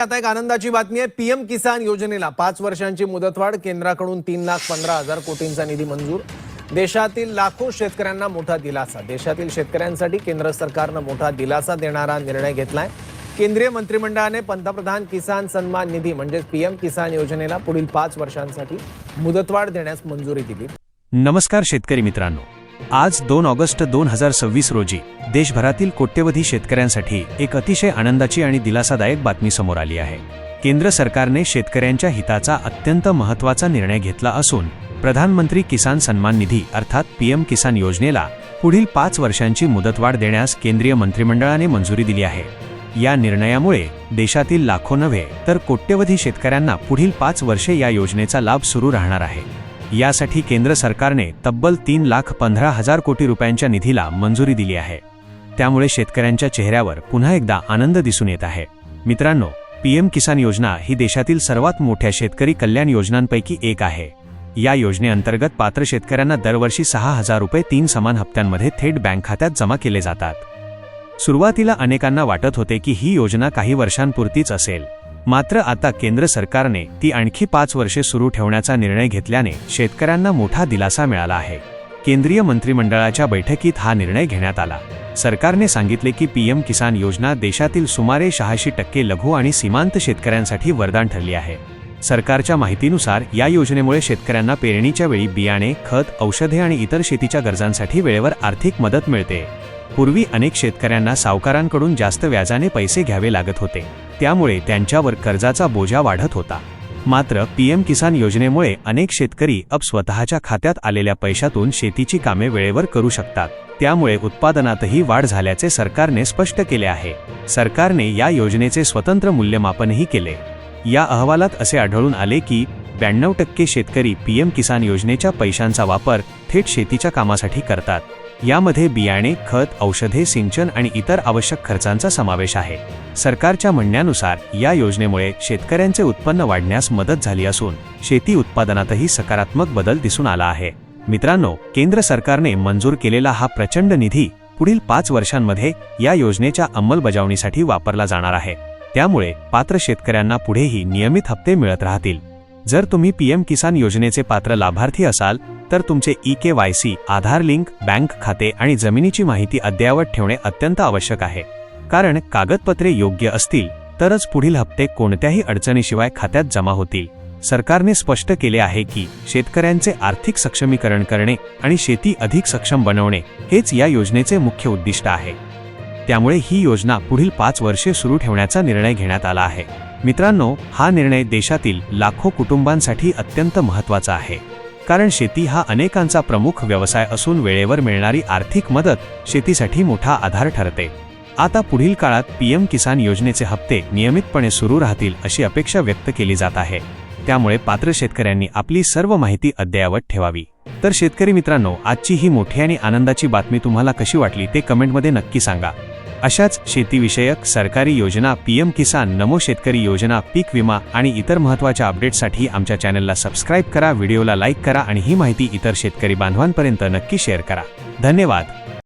आता एक आनंदाची बातमी आहे। पीएम किसान योजनेला 5 वर्षांची मुदतवाढ, केंद्राकडून 3,15,000 कोटींचा निधी मंजूर। देशातील लाखो शेतकऱ्यांना मोठा दिलासा। देशातील शेतकऱ्यांसाठी केंद्र सरकारने मोठा दिलासा देणारा निर्णय घेतलाय। केंद्रीय मंत्रिमंडळाने पंतप्रधान किसान सन्मान निधी म्हणजे पीएम किसान योजनेला पुढील 5 वर्षांसाठी मुदतवाढ देण्यास मंजुरी दिली। नमस्कार शेतकरी मित्रांनो, आज 2 ऑगस्ट 2026 रोजी देशभरातील कोट्यवधी शेतकऱ्यांसाठी एक अतिशय आनंदाची आणि दिलासादायक बातमी समोर आली आहे। केंद्र सरकारने शेतकऱ्यांच्या हिताचा अत्यंत महत्त्वाचा निर्णय घेतला असून प्रधानमंत्री किसान सन्मान निधी अर्थात पीएम किसान योजनेला पुढील 5 वर्षांची मुदतवाढ देण्यास केंद्रीय मंत्रिमंडळाने मंजुरी दिली आहे। या निर्णयामुळे देशातील लाखो नव्हे तर कोट्यवधी शेतकऱ्यांना पुढील 5 वर्षे या योजनेचा लाभ सुरू राहणार आहे। यासाठी केंद्र सरकारने तब्बल 3,15,000 कोटी रुपयांच्या निधीला मंजुरी दिली आहे। त्यामुळे शेतकऱ्यांच्या चेहऱ्यावर पुन्हा एकदा आनंद दिसून येत आहे। मित्रांनो, पीएम किसान योजना ही देशातील सर्वात मोठ्या शेतकरी कल्याण योजनांपैकी एक आहे। या योजनेअंतर्गत पात्र शेतकऱ्यांना दरवर्षी 6,000 रुपये 3 समान हप्त्यांमध्ये थेट बँक खात्यात जमा केले जातात। सुरुवातीला अनेकांना वाटत होते की ही योजना काही वर्षांपुरतीच असेल, मात्र आता केंद्र सरकारने ती आणखी 5 वर्षे सुरू ठेवण्याचा निर्णय घेतल्याने शेतकऱ्यांना मोठा दिलासा मिळाला आहे। केंद्रीय मंत्रिमंडळाच्या बैठकीत हा निर्णय घेण्यात आला। सरकारने सांगितले की पीएम किसान योजना देशातील सुमारे 86% लघु आणि सीमांत शेतकऱ्यांसाठी वरदान ठरली आहे। सरकारच्या माहितीनुसार या योजनेमुळे शेतकऱ्यांना पेरणीच्या वेळी बियाणे, खत, औषधे आणि इतर शेतीच्या गरजांसाठी वेळेवर आर्थिक मदत मिळते। पूर्वी अनेक शेतकऱ्यांना सावकारांकडून जास्त व्याजाने पैसे घ्यावे लागत होते, त्यामुळे त्यांच्यावर कर्जाचा बोजा वाढत होता। मात्र पीएम किसान योजनेमुळे अनेक शेतकरी अब स्वतःच्या खात्यात आलेल्या पैशातून शेतीची कामे वेळेवर करू शकतात। त्यामुळे उत्पादनातही वाढ झाल्याचे सरकारने स्पष्ट केले आहे। सरकारने या योजनेचे स्वतंत्र मूल्यमापनही केले। या अहवालात असे आढळून आले की 92% शेतकरी पीएम किसान योजनेच्या पैशांचा वापर थेट शेतीच्या कामासाठी करतात। यामध्ये बियाणे, खत, औषधे, सिंचन आणि इतर आवश्यक खर्चांचा समावेश आहे। सरकारच्या म्हणण्यानुसार या योजनेमुळे शेतकऱ्यांचे उत्पन्न वाढण्यास मदत झाली असून शेती उत्पादनातही सकारात्मक बदल दिसून आला आहे। मित्रांनो, केंद्र सरकारने मंजूर केलेला हा प्रचंड निधी पुढील 5 वर्षांमध्ये या योजनेच्या अंमलबजावणीसाठी वापरला जाणार आहे। त्यामुळे पात्र शेतकऱ्यांना पुढेही नियमित हप्ते मिळत राहतील। जर तुम्ही पीएम किसान योजनेचे पात्र लाभार्थी असाल तर तुमचे EKYC, आधार लिंक, बँक खाते आणि जमिनीची माहिती अद्ययावत ठेवणे अत्यंत आवश्यक आहे। कारण कागदपत्रे योग्य असतील तरच पुढील हप्ते कोणत्याही अडचणीशिवाय खात्यात जमा होतील। सरकारने स्पष्ट केले आहे की शेतकऱ्यांचे आर्थिक सक्षमीकरण करणे आणि शेती अधिक सक्षम बनवणे हेच या योजनेचे मुख्य उद्दिष्ट आहे। त्यामुळे ही योजना पुढील 5 वर्षे सुरू ठेवण्याचा निर्णय घेण्यात आला आहे। मित्रांनो, हा निर्णय देशातील लाखो कुटुंबांसाठी अत्यंत महत्त्वाचा आहे। कारण शेती हा अनेकांचा प्रमुख व्यवसाय असून वेळेवर मिळणारी आर्थिक मदत शेतीसाठी मोठा आधार ठरते। आता पुढील काळात पीएम किसान योजनेचे हप्ते नियमितपणे सुरू राहतील अशी अपेक्षा व्यक्त केली जात आहे। त्यामुळे पात्र शेतकऱ्यांनी आपली सर्व माहिती अद्ययावत ठेवावी। तर शेतकरी मित्रांनो, आजची ही मोठी आणि आनंदाची बातमी तुम्हाला कशी वाटली ते कमेंटमध्ये नक्की सांगा। अशाच शेतीविषयक सरकारी योजना, पीएम किसान, नमो शेतकरी योजना, पीक विमा आणि इतर महत्त्वाच्या अपडेट्ससाठी आमच्या चॅनलला सबस्क्राईब करा, व्हिडिओला लाईक करा आणि ही माहिती इतर शेतकरी बांधवांपर्यंत नक्की शेअर करा। धन्यवाद।